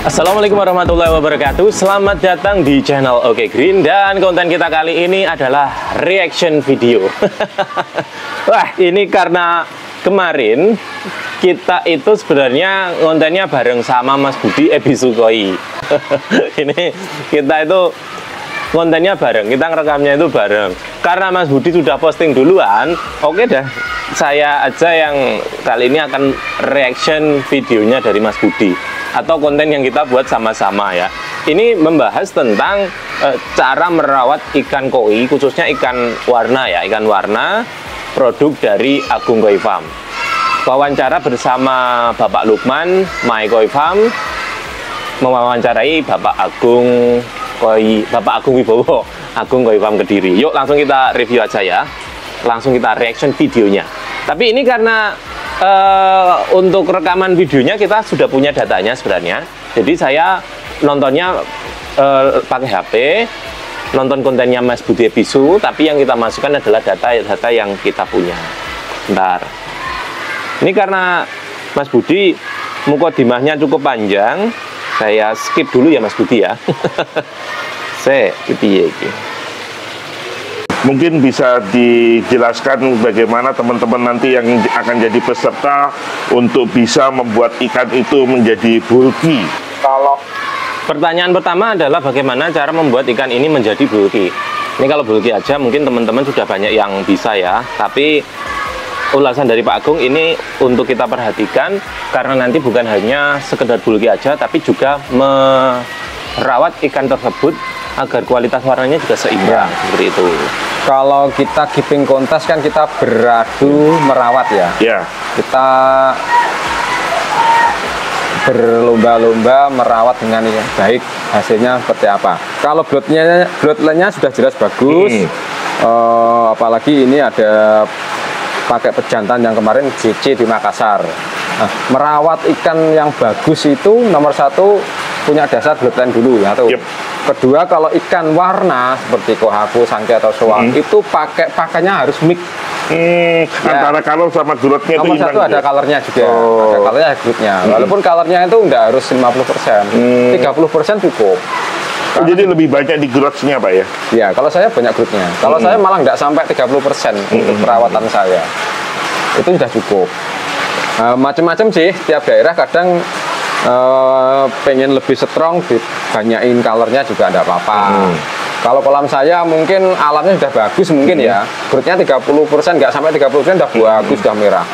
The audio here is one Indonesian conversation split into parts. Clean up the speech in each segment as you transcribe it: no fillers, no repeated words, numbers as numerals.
Assalamualaikum warahmatullahi wabarakatuh. Selamat datang di channel Oke Green. Dan konten kita kali ini adalah reaction video. Wah, ini karena kemarin kita itu sebenarnya kontennya bareng sama Mas Budi Ebisukoi. Ini kita itu kontennya bareng, kita ngerekamnya itu bareng. Karena Mas Budi sudah posting duluan, oke dah, saya aja yang kali ini akan reaction videonya dari Mas Budi, atau konten yang kita buat sama-sama ya. Ini membahas tentang cara merawat ikan koi, khususnya ikan warna ya, ikan warna produk dari Agung Koi Farm. Wawancara bersama Bapak Lukman, My Koi Farm, mewawancarai Bapak Agung Wibowo, Agung Koi Farm Kediri. Yuk langsung kita review aja ya, langsung kita reaction videonya. Tapi ini karena untuk rekaman videonya kita sudah punya datanya sebenarnya. Jadi saya nontonnya pakai HP, nonton kontennya Mas Budi Ebisu, tapi yang kita masukkan adalah data yang kita punya. Bentar. Ini karena Mas Budi mukodimahnya cukup panjang, saya skip dulu ya Mas Budi ya. Mungkin bisa dijelaskan bagaimana teman-teman nanti yang akan jadi peserta untuk bisa membuat ikan itu menjadi bulky. Kalau pertanyaan pertama adalah bagaimana cara membuat ikan ini menjadi bulky. Ini kalau bulky aja mungkin teman-teman sudah banyak yang bisa ya, tapi ulasan dari Pak Agung ini untuk kita perhatikan, karena nanti bukan hanya sekedar bulky aja, tapi juga merawat ikan tersebut agar kualitas warnanya juga seimbang, seperti itu. Kalau kita keeping kontes kan kita beradu merawat ya. Ya. Kita berlomba-lomba merawat dengan yang baik, hasilnya seperti apa. Kalau bloodline-nya sudah jelas bagus. Apalagi ini ada pakai pejantan yang kemarin JC di Makassar. Nah, merawat ikan yang bagus itu nomor satu punya dasar bloodline dulu ya tuh. Yep. Kedua, kalau ikan warna seperti kohaku, sangke atau soang itu pakainya harus mix. Antara color sama growth-nya itu nomor satu ada colornya juga. Ada colornya, growth-nya. Walaupun colornya itu enggak harus 50%, 30% cukup. Jadi lebih banyak di growth-nya Pak ya? Ya, kalau saya banyak growth-nya. Kalau saya malah enggak sampai 30% untuk perawatan saya. Itu sudah cukup. Macam-macam sih, tiap daerah kadang pengen lebih strong, dibanyain colornya juga ada apa-apa. Kalau kolam saya mungkin alamnya sudah bagus mungkin ya, growth-nya 30%, nggak sampai 30% udah bagus, sudah merah.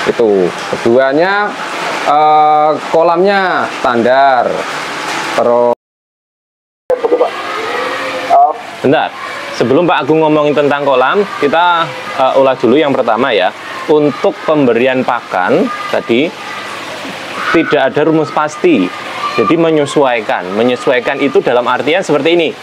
Itu. Keduanya kolamnya standar. Terus bentar, sebelum Pak Agung ngomongin tentang kolam, kita ulas dulu yang pertama ya. Untuk pemberian pakan tadi tidak ada rumus pasti, jadi menyesuaikan itu dalam artian seperti ini.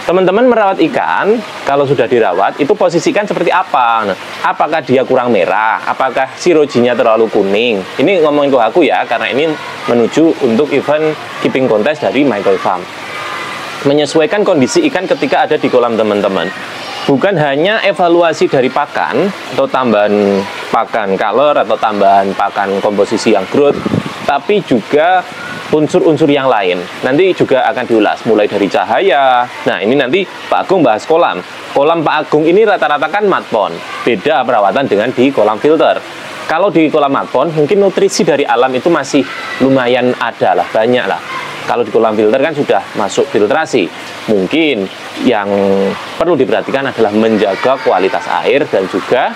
Teman-teman merawat ikan, kalau sudah dirawat itu posisikan seperti apa? Nah, apakah dia kurang merah, apakah sirojinya terlalu kuning? Ini ngomongin ke aku ya, karena ini menuju untuk event keeping contest dari My Koi Farm. Menyesuaikan kondisi ikan ketika ada di kolam teman-teman, bukan hanya evaluasi dari pakan atau tambahan pakan color atau tambahan pakan komposisi yang growth, tapi juga unsur-unsur yang lain. Nanti juga akan diulas, mulai dari cahaya. Nah, ini nanti Pak Agung bahas kolam. Kolam Pak Agung ini rata-rata kan mud pond. Beda perawatan dengan di kolam filter. Kalau di kolam mud pond, mungkin nutrisi dari alam itu masih lumayan ada lah, banyak lah. Kalau di kolam filter kan sudah masuk filtrasi. Mungkin yang perlu diperhatikan adalah menjaga kualitas air dan juga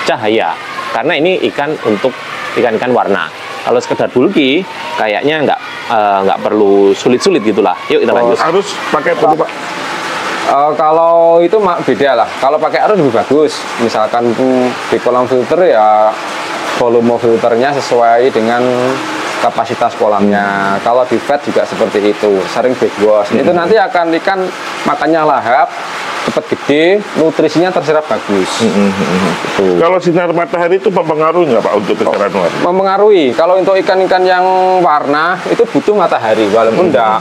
cahaya. Karena ini ikan untuk ikan-ikan warna. Kalau sekedar bulky, kayaknya nggak perlu sulit-sulit gitulah. Yuk kita lanjut. Harus pakai apa Pak? Kalau itu beda lah. Kalau pakai arus lebih bagus. Misalkan di kolam filter ya volume filternya sesuai dengan kapasitas kolamnya. Kalau di fed juga seperti itu, sering big wash. Itu nanti akan ikan makannya lahap, cepat gede, nutrisinya terserap bagus. Gitu. Kalau sinar matahari itu mempengaruhi nggak Pak untuk kecerahan warna? Mempengaruhi. Kalau untuk ikan-ikan yang warna itu butuh matahari, walaupun enggak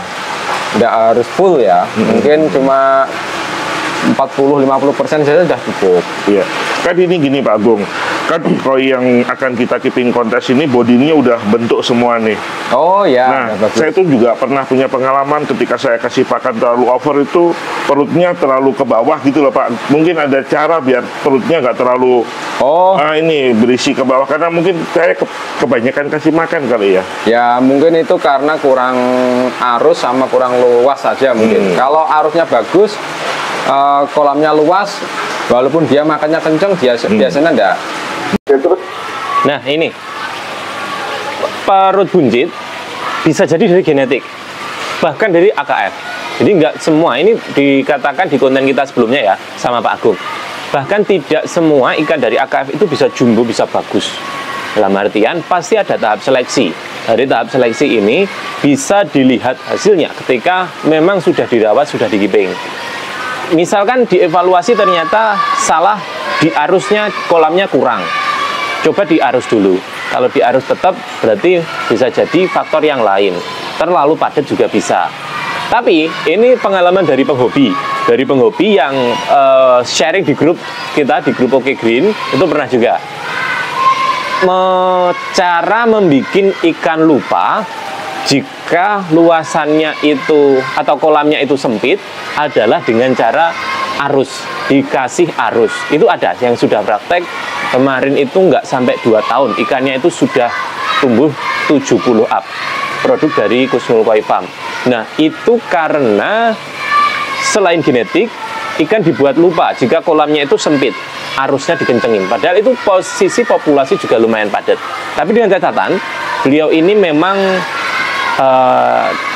harus full ya. Mungkin cuma 40-50% saja sudah cukup. Iya, kan ini gini Pak Agung, kan koi yang akan kita keeping kontes ini bodinya udah bentuk semua nih. Oh ya. Nah, saya tuh juga pernah punya pengalaman ketika saya kasih pakan terlalu over itu perutnya terlalu ke bawah gitu loh Pak. Mungkin ada cara biar perutnya nggak terlalu ini berisi ke bawah karena mungkin saya kebanyakan kasih makan kali ya. Ya mungkin itu karena kurang arus sama kurang luas saja mungkin. Kalau arusnya bagus, kolamnya luas, walaupun dia makannya kenceng, biasanya enggak. Nah ini perut buncit bisa jadi dari genetik, bahkan dari AKF. Jadi nggak semua, ini dikatakan di konten kita sebelumnya ya sama Pak Agung, bahkan tidak semua ikan dari AKF itu bisa jumbo, bisa bagus. Dalam artian pasti ada tahap seleksi. Dari tahap seleksi ini bisa dilihat hasilnya ketika memang sudah dirawat, sudah dikiping. Misalkan dievaluasi ternyata salah di arusnya, kolamnya kurang, coba diarus dulu. Kalau diarus tetap berarti bisa jadi faktor yang lain, terlalu padat juga bisa. Tapi ini pengalaman dari penghobi yang sharing di grup kita, di grup Oke Green, itu pernah juga cara membuat ikan lupa jika luasannya itu atau kolamnya itu sempit adalah dengan cara arus, dikasih arus. Itu ada yang sudah praktek kemarin itu nggak sampai 2 tahun ikannya itu sudah tumbuh 70 up, produk dari Kusnul Koi Farm. Nah itu karena selain genetik, ikan dibuat lupa jika kolamnya itu sempit, arusnya dikencengin, padahal itu posisi populasi juga lumayan padat. Tapi dengan catatan beliau ini memang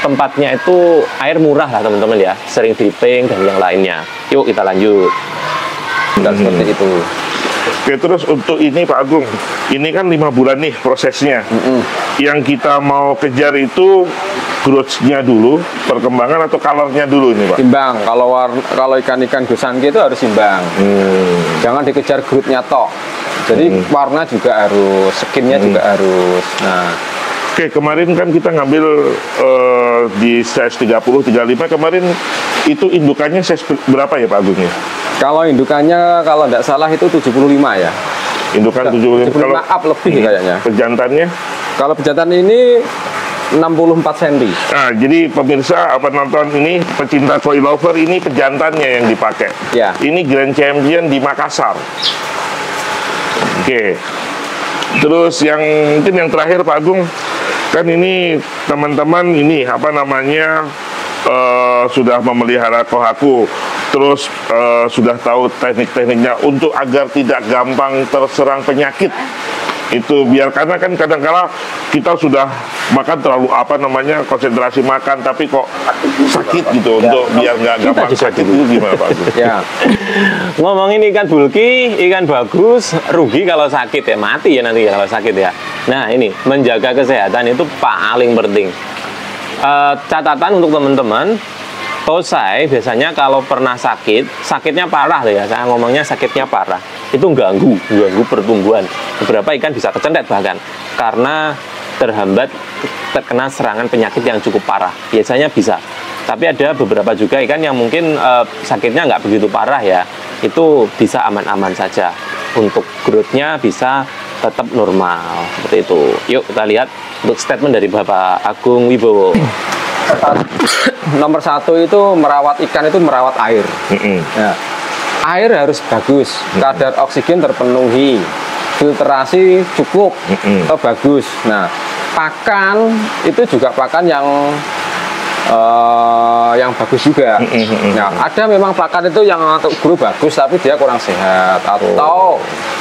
tempatnya itu air murah lah teman-teman ya, sering dripping dan yang lainnya. Yuk kita lanjut. Seperti itu. Oke, terus untuk ini Pak Agung, ini kan 5 bulan nih prosesnya. Yang kita mau kejar itu growth-nya dulu, perkembangan atau color-nya dulu ini Pak? Imbang. Kalau ikan-ikan Gosanki itu harus imbang. Jangan dikejar growth-nya tok. Jadi warna juga harus, skinnya juga harus. Nah, oke, kemarin kan kita ngambil di size 30-35 kemarin, itu indukannya size berapa ya Pak Agung ya? kalau indukannya kalau tidak salah itu 75 ya. Indukan 75 kalau up lebih kayaknya. Pejantannya? Kalau pejantan ini 64 cm. Nah, jadi pemirsa apa nonton ini, pecinta koi lover, ini pejantannya yang dipakai. Ya. Ini Grand Champion di Makassar. Oke. Terus yang mungkin yang terakhir Pak Agung, kan ini teman-teman ini apa namanya sudah memelihara kohaku, terus sudah tahu teknik-tekniknya untuk agar tidak gampang terserang penyakit. Itu biar karena kan kadang-kala kita sudah makan terlalu apa namanya konsentrasi makan tapi kok sakit gitu ya. Untuk biar nggak gampang sakit itu gimana Pak Agus? Ya. Ngomongin ikan bulky, ikan bagus, rugi kalau sakit ya, mati ya nanti ya kalau sakit ya. Nah ini menjaga kesehatan itu paling penting. Catatan untuk teman-teman, tosai biasanya kalau pernah sakitnya parah loh ya, saya ngomongnya sakitnya parah, itu ganggu pertumbuhan. Beberapa ikan bisa kecendet bahkan karena terhambat terkena serangan penyakit yang cukup parah, biasanya bisa. Tapi ada beberapa juga ikan yang mungkin sakitnya nggak begitu parah ya, itu bisa aman-aman saja, untuk growth-nya bisa tetap normal seperti itu. Yuk kita lihat untuk statement dari Bapak Agung Wibowo. Nomor 1 itu merawat ikan itu merawat air. Ya. Air harus bagus, kadar oksigen terpenuhi, filtrasi cukup atau bagus. Nah, pakan itu juga pakan yang bagus juga. Nah, ada memang pakan itu yang untuk guru bagus tapi dia kurang sehat atau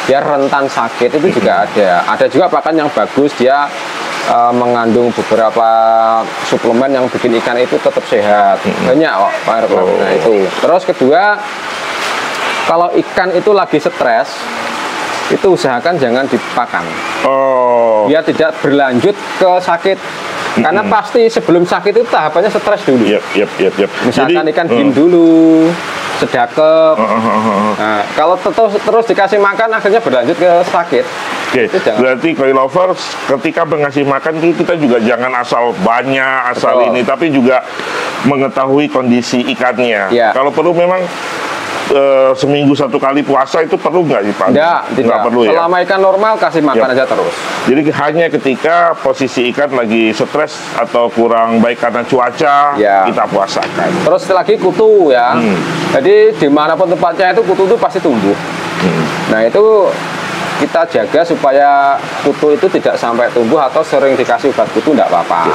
dia rentan sakit, itu juga ada. Ada juga pakan yang bagus, dia mengandung beberapa suplemen yang bikin ikan itu tetap sehat. Banyak kok Nah, itu. Terus kedua, kalau ikan itu lagi stres, itu usahakan jangan dipakan. Oh. Biar tidak berlanjut ke sakit. Karena pasti sebelum sakit itu tahapannya stres dulu. Yep. Misalkan ikan bin dulu, sedakep. Nah, kalau terus dikasih makan akhirnya berlanjut ke sakit. Oke, berarti koi lovers ketika mengasih makan itu kita juga jangan asal banyak, asal ini, tapi juga mengetahui kondisi ikannya. Ya. Kalau perlu memang seminggu 1 kali puasa itu perlu nggak sih Pak? Tidak perlu ya. Selama ikan normal kasih makan aja terus. Jadi hanya ketika posisi ikan lagi stres atau kurang baik karena cuaca, kita puasakan. Terus lagi kutu ya. Jadi dimanapun tempatnya itu kutu itu pasti tumbuh. Nah itu kita jaga supaya kutu itu tidak sampai tumbuh atau sering dikasih obat kutu tidak apa-apa.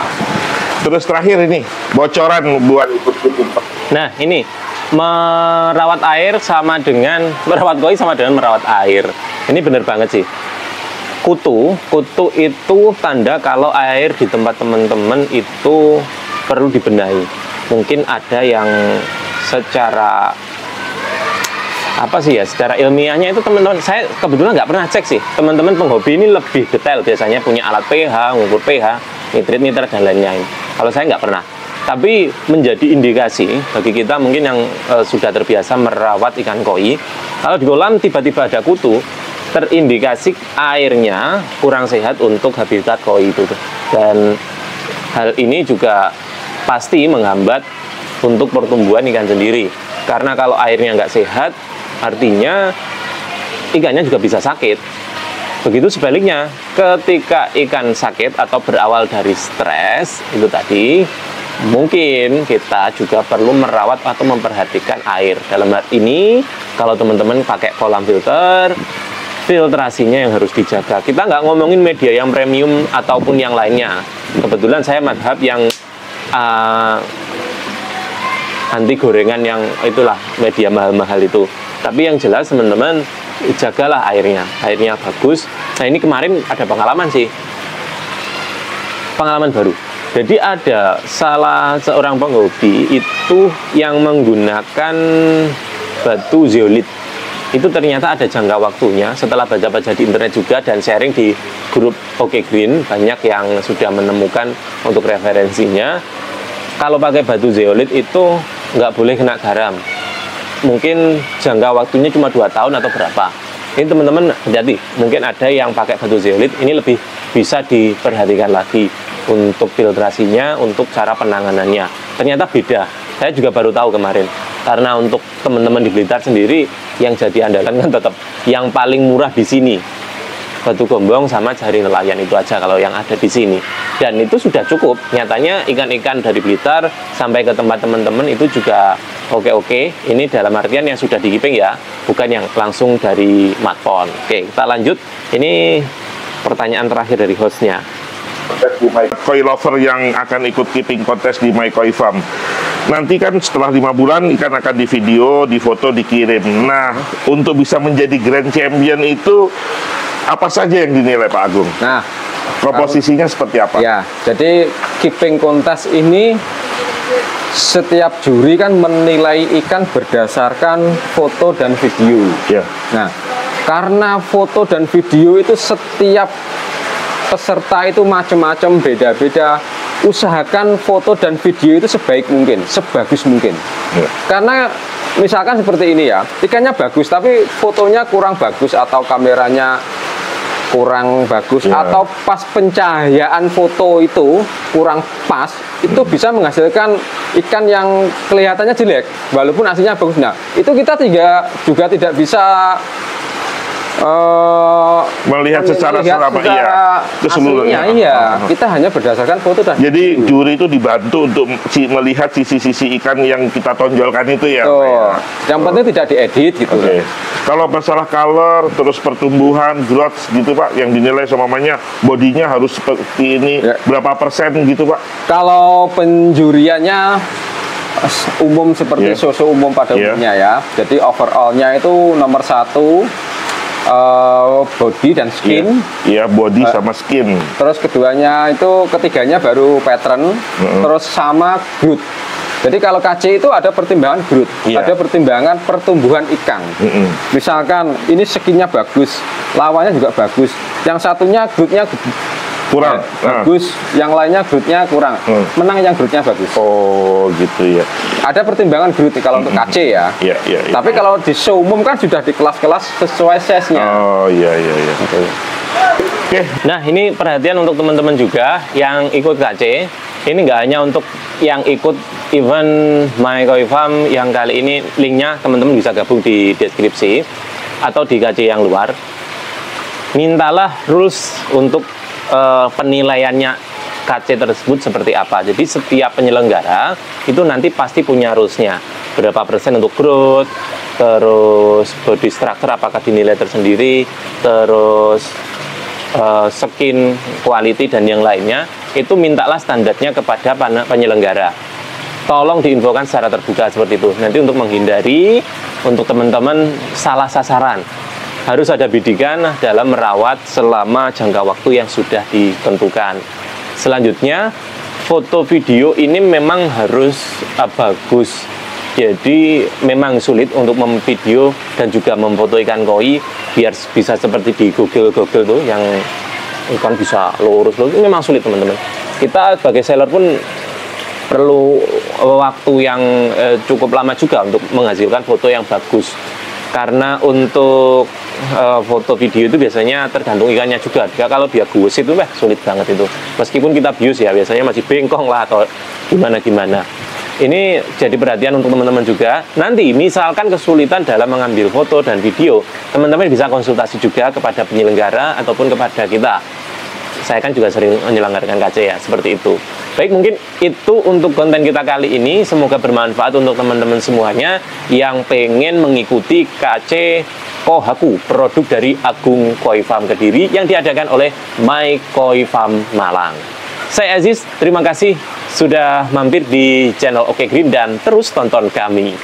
Terus terakhir ini bocoran buat ikut kutu. Nah ini merawat air sama dengan merawat koi sama dengan merawat air. Ini bener banget sih. Kutu itu tanda kalau air di tempat teman-teman itu perlu dibenahi. Mungkin ada yang secara apa sih ya, secara ilmiahnya itu teman-teman, saya kebetulan nggak pernah cek sih. Teman-teman penghobi ini lebih detail, biasanya punya alat pH, ngukur pH, nitrit dan lain-lain. Kalau saya nggak pernah. Tapi menjadi indikasi bagi kita mungkin yang sudah terbiasa merawat ikan koi, kalau di kolam tiba-tiba ada kutu, terindikasi airnya kurang sehat untuk habitat koi itu. Dan hal ini juga pasti menghambat untuk pertumbuhan ikan sendiri. Karena kalau airnya nggak sehat, artinya ikannya juga bisa sakit. Begitu sebaliknya, ketika ikan sakit atau berawal dari stres itu tadi, mungkin kita juga perlu merawat atau memperhatikan air. Dalam hal ini, kalau teman-teman pakai kolam filter, filtrasinya yang harus dijaga. Kita nggak ngomongin media yang premium ataupun yang lainnya. Kebetulan saya madhab yang anti gorengan yang itulah media mahal-mahal itu. Tapi yang jelas teman-teman, jagalah airnya bagus. Nah ini kemarin ada pengalaman sih, pengalaman baru. Jadi ada salah seorang penghobi itu yang menggunakan batu zeolit. Itu ternyata ada jangka waktunya. Setelah baca-baca di internet juga dan sharing di grup Oke Green, banyak yang sudah menemukan untuk referensinya. Kalau pakai batu zeolit itu nggak boleh kena garam. Mungkin jangka waktunya cuma 2 tahun atau berapa. Ini teman-teman hati-hati. Mungkin ada yang pakai batu zeolit, ini lebih bisa diperhatikan lagi untuk filtrasinya, untuk cara penanganannya. Ternyata beda. Saya juga baru tahu kemarin. Karena untuk teman-teman di Blitar sendiri, yang jadi andalan kan tetap yang paling murah di sini. Batu gombong sama jari nelayan itu aja kalau yang ada di sini. Dan itu sudah cukup. Nyatanya ikan-ikan dari Blitar sampai ke tempat teman-teman itu juga oke-oke. Ini dalam artian yang sudah dikiping ya, bukan yang langsung dari matpon. Oke, kita lanjut. Ini pertanyaan terakhir dari hostnya. Koi lover yang akan ikut keeping kontes di My Koi Farm. Nanti kan setelah 5 bulan ikan akan di video, di foto, dikirim. Nah, untuk bisa menjadi grand champion itu apa saja yang dinilai Pak Agung? Nah, komposisinya seperti apa? Ya, jadi keeping kontes ini setiap juri kan menilai ikan berdasarkan foto dan video. Ya. Nah, karena foto dan video itu setiap peserta itu macam-macam, beda-beda. Usahakan foto dan video itu sebaik mungkin, sebagus mungkin. Ya. Karena misalkan seperti ini ya, ikannya bagus tapi fotonya kurang bagus atau kameranya kurang bagus, atau pas pencahayaan foto itu kurang pas, itu bisa menghasilkan ikan yang kelihatannya jelek walaupun aslinya bagus. Nah, itu kita juga tidak bisa melihat secara keseluruhannya. Iya, kita hanya berdasarkan foto dan jadi juri itu dibantu untuk melihat sisi-sisi ikan yang kita tonjolkan itu ya. Yang penting tidak diedit gitu. Kalau masalah color, terus pertumbuhan, growth gitu Pak, yang dinilai semuanya bodinya harus seperti ini, berapa persen gitu Pak? Kalau penjuriannya umum seperti sosok umum pada umumnya ya. Jadi overallnya itu nomor 1 body dan skin. Iya, body sama skin. Terus ketiganya baru pattern, terus sama growth. Jadi kalau KC itu ada pertimbangan growth, ada pertimbangan pertumbuhan ikan. Misalkan ini skinnya bagus, lawannya juga bagus. Yang satunya growth-nya kurang, bagus, yang lainnya growth-nya kurang. Menang yang growth-nya bagus. Oh gitu ya. Ada pertimbangan growth kalau untuk KC ya. Iya. Tapi kalau di show umum kan sudah di kelas-kelas sesuai size-nya. Oh iya. Oke. Nah, ini perhatian untuk teman-teman juga yang ikut KC. Ini nggak hanya untuk yang ikut event My Koi Farm yang kali ini, linknya teman-teman bisa gabung di deskripsi atau di KC yang luar. Mintalah rules untuk penilaiannya KC tersebut seperti apa. Jadi setiap penyelenggara itu nanti pasti punya rulesnya. Berapa persen untuk growth, terus body structure apakah dinilai tersendiri, terus skin, quality, dan yang lainnya. Itu mintalah standarnya kepada penyelenggara. Tolong diinfokan secara terbuka seperti itu. Nanti untuk menghindari, untuk teman-teman salah sasaran, harus ada bidikan dalam merawat selama jangka waktu yang sudah ditentukan. Selanjutnya, foto video ini memang harus bagus. Jadi memang sulit untuk memvideo dan juga memfoto ikan koi biar bisa seperti di Google tuh yang ikan bisa lurus. Ini memang sulit teman-teman. Kita sebagai seller pun perlu waktu yang cukup lama juga untuk menghasilkan foto yang bagus. Karena untuk foto video itu biasanya tergantung ikannya juga. Kalau dia guus itu sulit banget itu. Meskipun kita bius ya biasanya masih bengkong lah atau gimana. Ini jadi perhatian untuk teman-teman juga. Nanti misalkan kesulitan dalam mengambil foto dan video, teman-teman bisa konsultasi juga kepada penyelenggara ataupun kepada kita. Saya kan juga sering menyelenggarakan KC ya, seperti itu. Baik, mungkin itu untuk konten kita kali ini. Semoga bermanfaat untuk teman-teman semuanya yang pengen mengikuti KC Kohaku, produk dari Agung Koi Farm Kediri yang diadakan oleh My Koi Farm Malang. Saya Aziz, terima kasih sudah mampir di channel Oke Green dan terus tonton kami.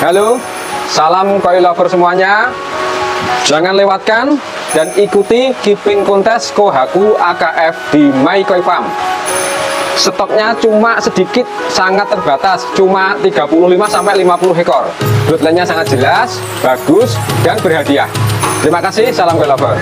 Halo, salam koi lover semuanya. Jangan lewatkan dan ikuti keeping kontes Kohaku AKF di My Koi Farm. Stoknya cuma sedikit, sangat terbatas, cuma 35-50 ekor. Bloodline-nya sangat jelas, bagus, dan berhadiah. Terima kasih, salam koi lover.